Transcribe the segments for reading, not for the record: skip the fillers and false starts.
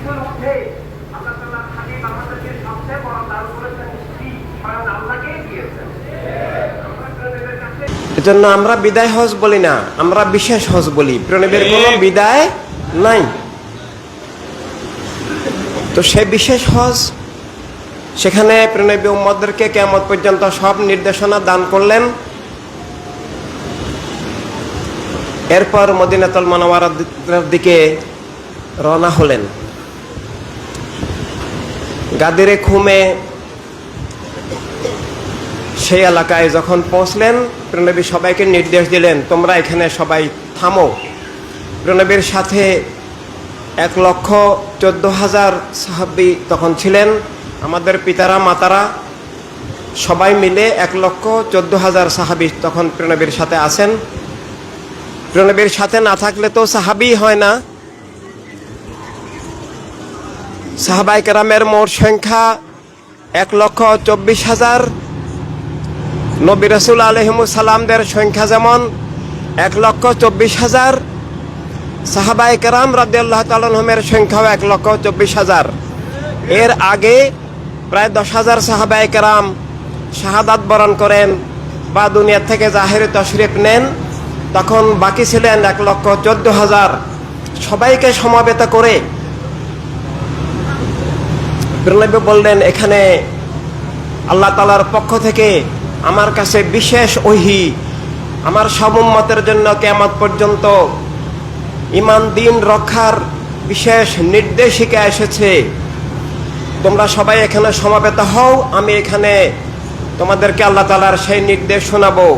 কিছুর মধ্যে আল্লাহ তাআলা হাবিব আমাদেরকে সবচেয়ে বড় দান করেছেন, স্বয়ং আল্লাহকেই দিয়েছেন। এজন্য আমরা বিদায় হজ বলি না, আমরা বিশেষ হজ বলি। প্রণবের কোনো বিদায় নাই। তো সে বিশেষ হজ, সেখানে প্রণবী উম্মতদেরকে কিয়ামত পর্যন্ত সব নির্দেশনা দান করলেন। এরপর মদিনাতুল মুনাওয়ারার দিকে রওনা হলেন। গাদিরে খুমে সেই এলাকায় যখন পৌঁছলেন, প্রণবী সবাইকে নির্দেশ দিলেন, তোমরা এখানে সবাই থামো। প্রণবীর সাথে 1,14,000 সাহাবী তখন ছিলেন। আমাদের পিতারা মাতারা সবাই মিলে 1,14,000 সাহাবী তখন প্রণবীর সাথে আছেন। প্রণবীর সাথে না থাকলে তো সাহাবী হয় না। সাহাবায়ে কেরামের মোট সংখ্যা 1,24,000। নবী রাসূল আলাইহিমুস সালামদের সংখ্যা যেমন 1,24,000, সাহাবায়ে কেরাম রাদিয়াল্লাহু তাআলা আনহুমের সংখ্যাও 1,24,000। এর আগে প্রায় 10,000 সাহাবায়ে কেরাম শাহাদাত বরণ করেন বা দুনিয়া থেকে জাহেরে তশরিফ নেন। তখন বাকি ছিলেন 1,14,000। সবাইকে সমবেত করে প্রণবী বললেন, এখানে আল্লাহ তাআলার পক্ষ থেকে আমার কাছে বিশেষ ওহী, আমার সব উম্মতের জন্য কিয়ামত পর্যন্ত ঈমান দ্বীন রক্ষার বিশেষ নির্দেশিকা এসেছে। তোমরা সবাই এখানে সমবেত হও, আমি এখানে তোমাদেরকে আল্লাহ তাআলার সেই নির্দেশ শোনাবো।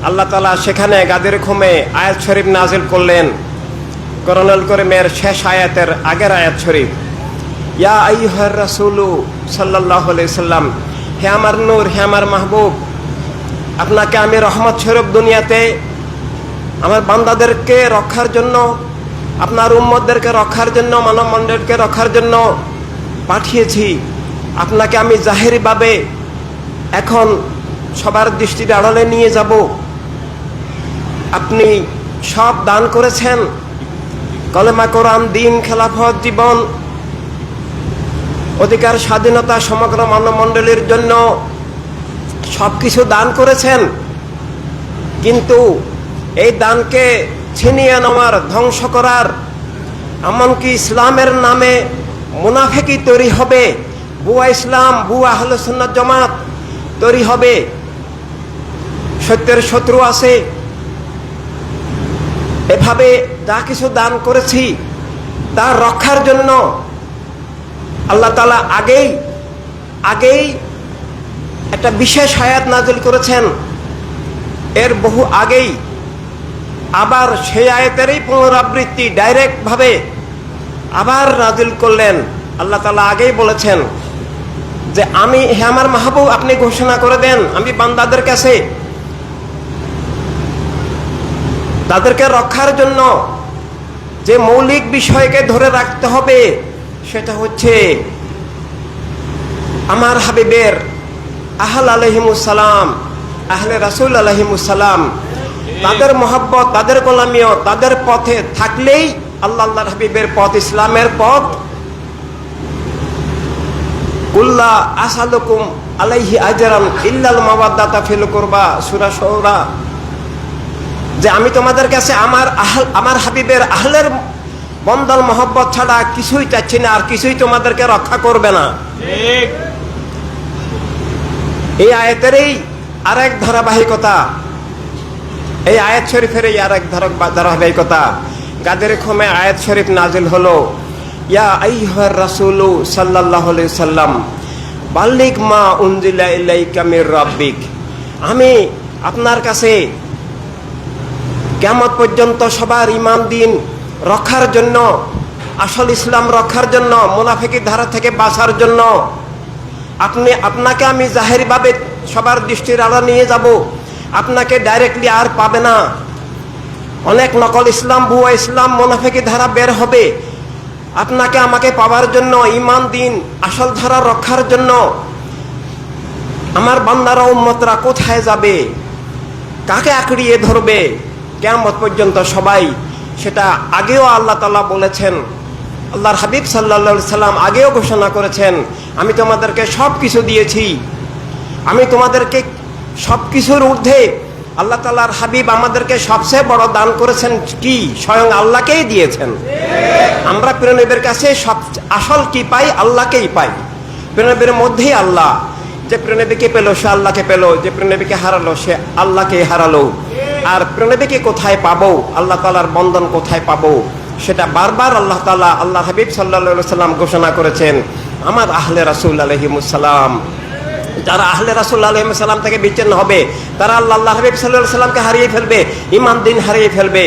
আল্লাহ তাআলা সেখানে গাদির খুমে আয়াত শরীফ নাজিল করলেন, কোরআনুল কারীমের শেষ আয়াতের আগের আয়াত শরীফ। ইয়া আইয়ুহার রাসূলু সাল্লাল্লাহু আলাইহি সাল্লাম, হে আমার নূর, হে আমার মাহবুব, আপনাকে আমি রহমত স্বরূপ দুনিয়াতে আমার বান্দাদেরকে রক্ষার জন্য, আপনার উম্মতদেরকে রক্ষার জন্য, মানব মণ্ডলকে রক্ষার জন্য পাঠিয়েছি। আপনাকে আমি জাহেরিভাবে এখন সবার দৃষ্টির আড়ালে নিয়ে যাব। আপনি সব দান করেছেন, কলেমা, কোরআন, দ্বীন, খেলাফত, জীবন, অধিকার, স্বাধীনতা সমগ্র মানব মণ্ডলীর জন্য সব কিছু দান করেছেন। কিন্তু এই দানকে ছিনিয়ে নেওয়ার, ধ্বংস করার, এমনকি ইসলামের নামে মুনাফিকি তৈরি হবে, ভুয়া ইসলাম, ভুয়া আহলে সুন্নাত জামাত তৈরি হবে। সত্যের শত্রু আছে। এভাবে যা কিছু দান করেছি তার রক্ষার জন্য আল্লাহ তাআলা আগেই একটা বিশেষ আয়াত নাজিল করেছেন। এর বহু আগেই আবার সেই আয়াতেরই পুনরাবৃত্তি ডাইরেক্ট ভাবে আবার নাজিল করলেন। আল্লাহ তাআলা আগেই বলেছেন যে আমি, হে আমার মাহবুব, আপনি ঘোষণা করে দেন, আমি বান্দাদের কাছে তাদেরকে রক্ষার জন্য যে মৌলিক বিষয়কে ধরে রাখতে হবে সেটা হচ্ছে আমার হাবিবের আহল আলাইহিমুস সালাম, আহলে রাসূল আলাইহিমুস সালাম, তাদের মহব্বত, তাদের গোলামিও, তাদের পথে থাকলেই আল্লাহর হাবিবের পথ, ইসলামের পথ। কুল্লা আসালুকুম আলাইহি আজরান ইল্লাল মাওয়াদ্দাতা ফিল কুরবা, সূরা শুরা। যে আমি তোমাদের কাছে আমার হাবিবের আহলের বন্দল মহব্বত ছাড়া কিছুই চাচ্ছি না, আর কিছুই তোমাদেরকে রক্ষা করবে না। ঠিক এই আয়াতেরই আরেক ধারাবাহিকতা, এই আয়াত শরীফেরই আরেক ধারাবাহিকতা। গাদের খুমে আয়াত শরীফ নাজিল হলো, ইয়া আইয়ুহার রাসূলু সাল্লাল্লাহু আলাইহি সাল্লাম বাল্লিগ মা উনজিলা ইলাইকা মির রাব্বিক। আমি আপনার কাছে কিয়ামত পর্যন্ত সবার ঈমান দ্বীন রক্ষার জন্য, আসল ইসলাম রক্ষার জন্য, মুনাফিকি ধারা থেকে বাঁচার জন্য আপনাকে আমি জাহেরিভাবে সবার দৃষ্টির আড়ালে নিয়ে যাব। আপনাকে ডাইরেক্টলি আর পাবে না। অনেক নকল ইসলাম, ভুয়া ইসলাম, মুনাফিকি ধারা বের হবে। আপনাকে আমাকে পাওয়ার জন্য, ঈমান দ্বীন আসল ধারা রক্ষার জন্য আমার বান্দারা, উম্মতরা কোথায় যাবে, কাকে আঁকড়িয়ে ধরবে কিয়ামত পর্যন্ত সবাই, সেটা আগেও আল্লাহ তাআলা বলেছেন। আল্লাহর হাবিব সাল্লাল্লাহু সাল্লাম আগেও ঘোষণা করেছেন, আমি তোমাদেরকে সব কিছু দিয়েছি, আমি তোমাদেরকে সব কিছুর ঊর্ধ্বে আল্লাহ তাআলার হাবিব আমাদেরকে সবচেয়ে বড় দান করেছেন কি? স্বয়ং আল্লাহকেই দিয়েছেন। আমরা প্রিয়নবীর কাছে সব আসল কি পাই? আল্লাহকেই পাই। প্রিয়নবীর মধ্যেই আল্লাহ। যে প্রিয়নবীকে পেল সে আল্লাহকে পেল, যে প্রিয়নবীকে হারালো সে আল্লাহকে হারালো। আর প্রিয়নবীকে কোথায় পাবো, আল্লাহ তাআলার বন্ধন কোথায় পাবো, সেটা বারবার আল্লাহ তাআলা আল্লাহ হাবিব সাল্লাল্লাহু আলাইহি সাল্লাম ঘোষণা করেছেন। আমার আহলে রাসূল আলাইহিমুস সালাম, যারা আহলে রাসূল আলাইহিস সালাম থেকে বিচ্ছিন্ন হবে, তারা আল্লাহ হাবিব সাল্লাল্লাহু আলাইহি সাল্লামকে হারিয়ে ফেলবে, ঈমান দিন হারিয়ে ফেলবে।